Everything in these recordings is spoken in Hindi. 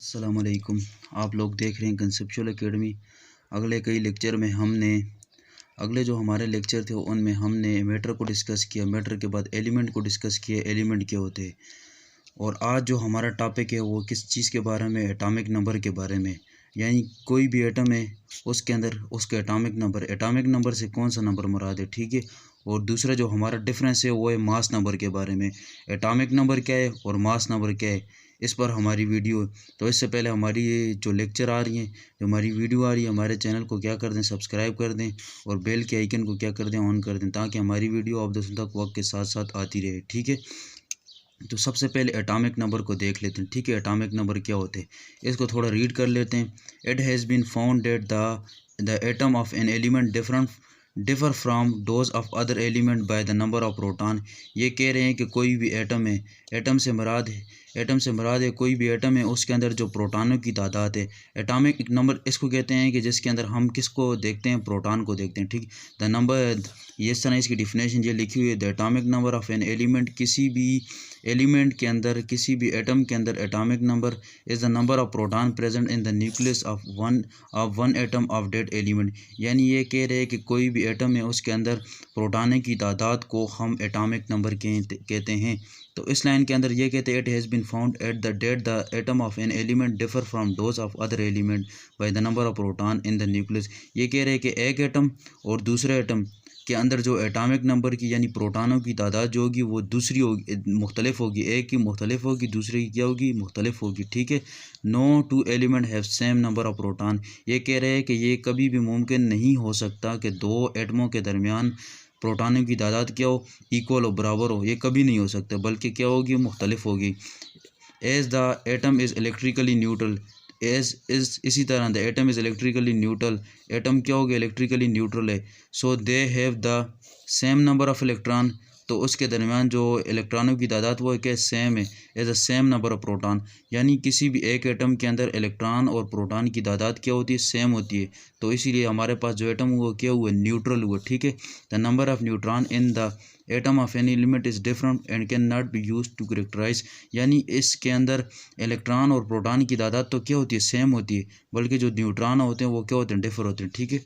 अस्सलाम वालेकुम। आप लोग देख रहे हैं कंसेप्चुअल एकेडमी। अगले कई लेक्चर में अगले जो हमारे लेक्चर थे उनमें हमने मैटर को डिस्कस किया। मैटर के बाद एलिमेंट को डिस्कस किया, एलिमेंट क्या होते हैं। और आज जो हमारा टॉपिक है वो किस चीज़ के बारे में, एटॉमिक नंबर के बारे में। यानी कोई भी एटम है उसके अंदर उसके एटॉमिक नंबर से कौन सा नंबर मुराद है, ठीक है। और दूसरा जो हमारा डिफरेंस है वो है मास नंबर के बारे में। एटॉमिक नंबर क्या है और मास नंबर क्या है, इस पर हमारी वीडियो है। तो इससे पहले हमारी ये जो लेक्चर आ रही हैं, जो हमारी वीडियो आ रही है, हमारे चैनल को क्या कर दें, सब्सक्राइब कर दें और बेल के आइकन को क्या कर दें, ऑन कर दें, ताकि हमारी वीडियो आप दोस्तों तक वक्त के साथ साथ आती रहे, ठीक है। तो सबसे पहले एटॉमिक नंबर को देख लेते हैं, ठीक है। एटॉमिक नंबर क्या होते हैं इसको थोड़ा रीड कर लेते हैं। It has been found that the atom of an element differ from those of other element by the number of proton. ये कह रहे हैं कि कोई भी एटम है, एटम से मुराद है कोई भी एटम है उसके अंदर जो प्रोटॉनों की तादाद है। एटॉमिक नंबर इसको कहते हैं कि जिसके अंदर हम किसको देखते हैं, प्रोटॉन को देखते हैं, ठीक। द नंबर, ये इस तरह इसकी डिफिनेशन ये लिखी हुई है। The atomic number of an element, किसी भी एलिमेंट के अंदर, किसी भी एटम के अंदर atomic number is the number of proton present in the nucleus of one atom of that element. यानी ये कह रहे हैं कि कोई भी एटम है उसके अंदर प्रोटॉनों की तादाद को हम एटॉमिक नंबर कहते हैं। तो इस लाइन के अंदर ये कहते हैं, it has been found at the that the atom of an element differ from those of other element by the number of proton in the nucleus. ये कह रहे हैं कि एक एटम और दूसरे एटम के अंदर जो एटॉमिक नंबर की यानी प्रोटॉनों की तादाद जो होगी वो दूसरी होगी, मुख्तलिफ होगी। एक की मुख्तलिफ होगी, दूसरे की क्या होगी, मुख्तलिफ होगी, ठीक है। No two element have same number of proton. ये कह रहे हैं कि ये कभी भी मुमकिन नहीं हो सकता कि दो एटमों के दरमियान प्रोटॉनों की तादाद क्या हो, इक्वल हो, बराबर हो। ये कभी नहीं हो सकता, बल्कि क्या होगी, मुख्तलिफ होगी। As the atom is electrically neutral, इसी तरह the atom is electrically neutral, atom क्या हो गया, इलेक्ट्रिकली न्यूट्रल है। So they have the same number of electron, तो उसके दरमियान जो इलेक्ट्रॉनों की तादाद वो क्या सेम है, as the same number of proton. यानी किसी भी एक एटम के अंदर इलेक्ट्रॉन और प्रोटॉन की तादाद क्या होती है, सेम होती है। तो इसीलिए हमारे पास जो एटम हुआ क्या हुआ, न्यूट्रल हुआ, ठीक है। The number of neutron in the atom of any element is different and can not be use to characterize. यानी इसके अंदर इलेक्ट्रॉन और प्रोटॉन की तादाद तो क्या होती है, सेम होती है, बल्कि जो न्यूट्रॉन होते हैं वो क्या होते हैं, डिफर होते हैं, ठीक है।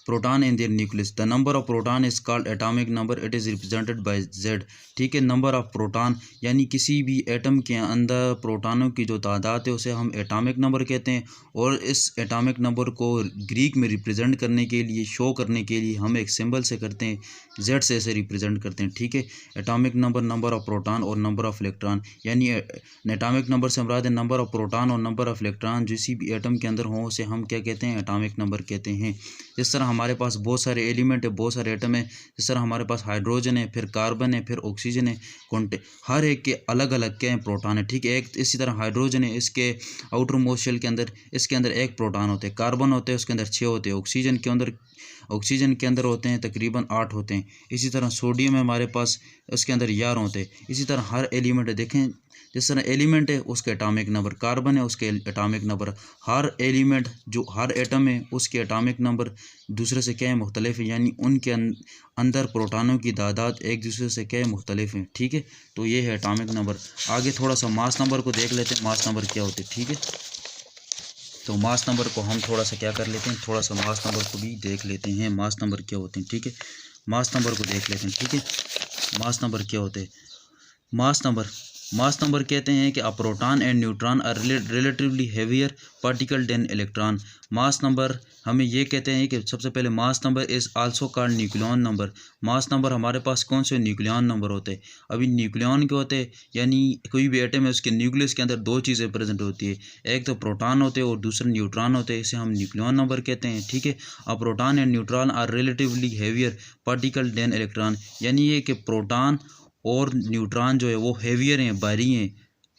Proton in their nucleus, the number of proton is called atomic number, it is represented by Z, ठीक है। नंबर ऑफ प्रोटॉन यानी किसी भी एटम के अंदर प्रोटॉनों की जो तादाद है उसे हम एटॉमिक नंबर कहते हैं। और इस एटॉमिक नंबर को ग्रीक में रिप्रेजेंट करने के लिए, शो करने के लिए हम एक सिंबल से करते हैं, जेड से इसे रिप्रेजेंट करते हैं, ठीक है। Atomic number, number of proton और नंबर ऑफ इलेक्ट्रॉन, यानी एटॉमिक नंबर से मुराद है नंबर ऑफ प्रोटॉन और नंबर ऑफ इलेक्ट्रॉन किसी भी एटम के अंदर हो उसे हम क्या कहते हैं, एटॉमिक नंबर कहते हैं। इस तरह हमारे पास बहुत सारे एलिमेंट है, बहुत सारे एटम है। इस तरह हमारे पास हाइड्रोजन है, फिर कार्बन है, फिर ऑक्सीजन है, हर एक के अलग अलग क्या है, प्रोटॉन है, ठीक है। एक इसी तरह हाइड्रोजन है, इसके आउटर मोस्ट शेल के अंदर इसके अंदर एक प्रोटॉन होते हैं। कार्बन होते हैं उसके अंदर 6 होते हैं। ऑक्सीजन के अंदर होते हैं तकरीबन 8 होते हैं। इसी तरह सोडियम है हमारे पास, उसके अंदर 11 होते हैं। इसी तरह हर एलिमेंट है, देखें जिस तरह एलिमेंट है उसके एटॉमिक नंबर, कार्बन है उसके एटॉमिक नंबर, हर एलिमेंट जो हर एटम है उसके एटॉमिक नंबर दूसरे से क्या है, मुख्तलिफ है। यानी उनके अंदर प्रोटॉनों की तादाद एक दूसरे से क्या है, मुख्तलिफ है, ठीक है। तो ये है एटॉमिक नंबर। आगे थोड़ा सा मास नंबर को देख लेते हैं, मास नंबर क्या होते हैं, ठीक है। तो मास नंबर को हम थोड़ा सा क्या कर लेते हैं, थोड़ा सा मास नंबर को भी देख लेते हैं, मास नंबर क्या होते हैं, ठीक है। मास नंबर को देख लेते हैं, ठीक है। मास नंबर क्या होते हैं, मास नंबर कहते हैं कि a proton and neutron are relatively heavier particle than electron. Mass number हमें ये कहते हैं कि सबसे पहले mass number is also called nucleon number. Mass number हमारे पास कौन से न्यूक्लियन नंबर होते हैं। अभी न्यूक्लियन क्या होते हैं, यानी कोई भी एटम है उसके न्यूक्लियस के अंदर दो चीज़ें प्रेजेंट होती है, एक तो प्रोटॉन होते हैं और दूसरे न्यूट्रॉन होते हैं, इसे हम न्यूक्लियन नंबर कहते हैं, ठीक है। A proton and neutron are relatively heavier particle than electron, यानी ये कि प्रोटॉन और न्यूट्रॉन जो है वो हेवियर हैं, भारी हैं,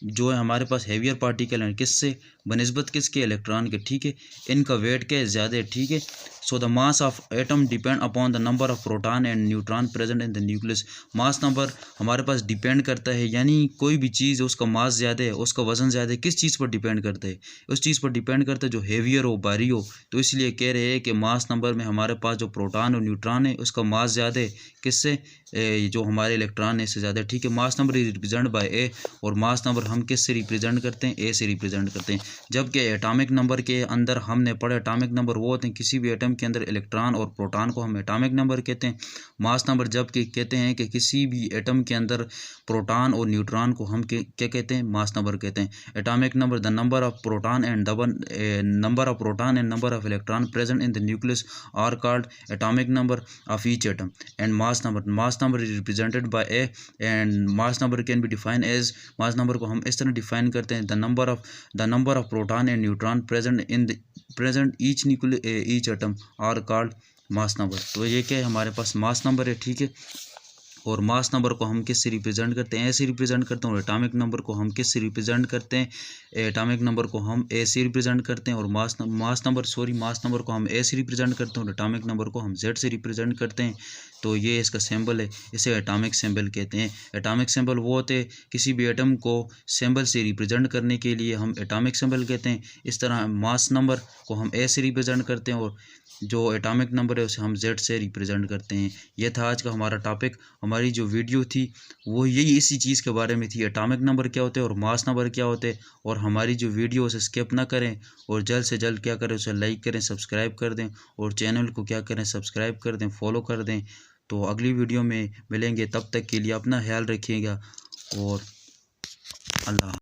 जो है हमारे पास हेवियर पार्टिकल हैं, किससे बनिस्बत किसके, इलेक्ट्रॉन के, ठीक है। इनका वेट क्या है, ज़्यादा है, ठीक है। So the mass of atom depend upon the number of proton and neutron present in the nucleus. Mass number हमारे पास डिपेंड करता है, यानी कोई भी चीज़ उसका मास ज़्यादा है, उसका वज़न ज़्यादा है, किस चीज़ पर डिपेंड करता है, उस चीज़ पर डिपेंड करता है जो हेवियर हो, भारी हो। तो इसलिए कह रहे हैं कि मास नंबर में हमारे पास जो प्रोटॉन और न्यूट्रॉन है उसका मास ज़्यादा है, किससे, जो हमारे इलेक्ट्रॉन है इससे ज़्यादा, ठीक है। Mass number is represent by A, और मास नंबर हम किस से रिप्रेजेंट करते हैं, ए से रिप्रेजेंट करते हैं। जबकि एटॉमिक नंबर के अंदर हमने पढ़ा एटॉमिक नंबर वो होते हैं किसी भी एटम के अंदर इलेक्ट्रॉन और प्रोटॉन को हम एटॉमिक नंबर कहते हैं। मास नंबर जबकि कहते हैं कि किसी भी एटम के अंदर प्रोटॉन और न्यूट्रॉन को हम क्या कहते हैं, मास नंबर कहते हैं। Atomic number the number of proton and number of electron present in the nucleus are called atomic number of each atom. And mass number is represented by A, and mass number can be define as, mass number को हम इस तरह डिफाइन करते हैं, the number of proton and neutron present each atom are called mass number. तो ये क्या है, हमारे पास मास नंबर है, ठीक है। और मास नंबर को हम किस से रिप्रेजेंट करते हैं, ए से रिप्रेजेंट करते हैं। और एटॉमिक नंबर को हम किस से रिप्रेजेंट करते हैं, एटॉमिक नंबर को हम ए से रिप्रेजेंट करते हैं। और मास नंबर को हम ए से रिप्रेजेंट करते हैं, और एटॉमिक नंबर को हम जेड से रिप्रेजेंट करते हैं। तो ये इसका सिंबल है, इसे एटॉमिक सिंबल कहते हैं। एटॉमिक सिंबल वो होते हैं किसी भी एटम को सिंबल से रिप्रेजेंट करने के लिए हम एटॉमिक सिंबल कहते हैं। इस तरह मास नंबर को हम ए से रिप्रेजेंट करते हैं, और जो एटॉमिक नंबर है उसे हम जेड से रिप्रेजेंट करते हैं। यह था आज का हमारा टॉपिक। हमारी जो वीडियो थी वो यही इसी चीज़ के बारे में थी, एटॉमिक नंबर क्या होते हैं और मास नंबर क्या होते हैं। और हमारी जो वीडियो उसे स्किप ना करें, और जल्द से जल्द क्या करें, उसे लाइक करें, सब्सक्राइब कर दें, और चैनल को क्या करें, सब्सक्राइब कर दें, फॉलो कर दें। तो अगली वीडियो में मिलेंगे, तब तक के लिए अपना ख्याल रखिएगा, और अल्लाह।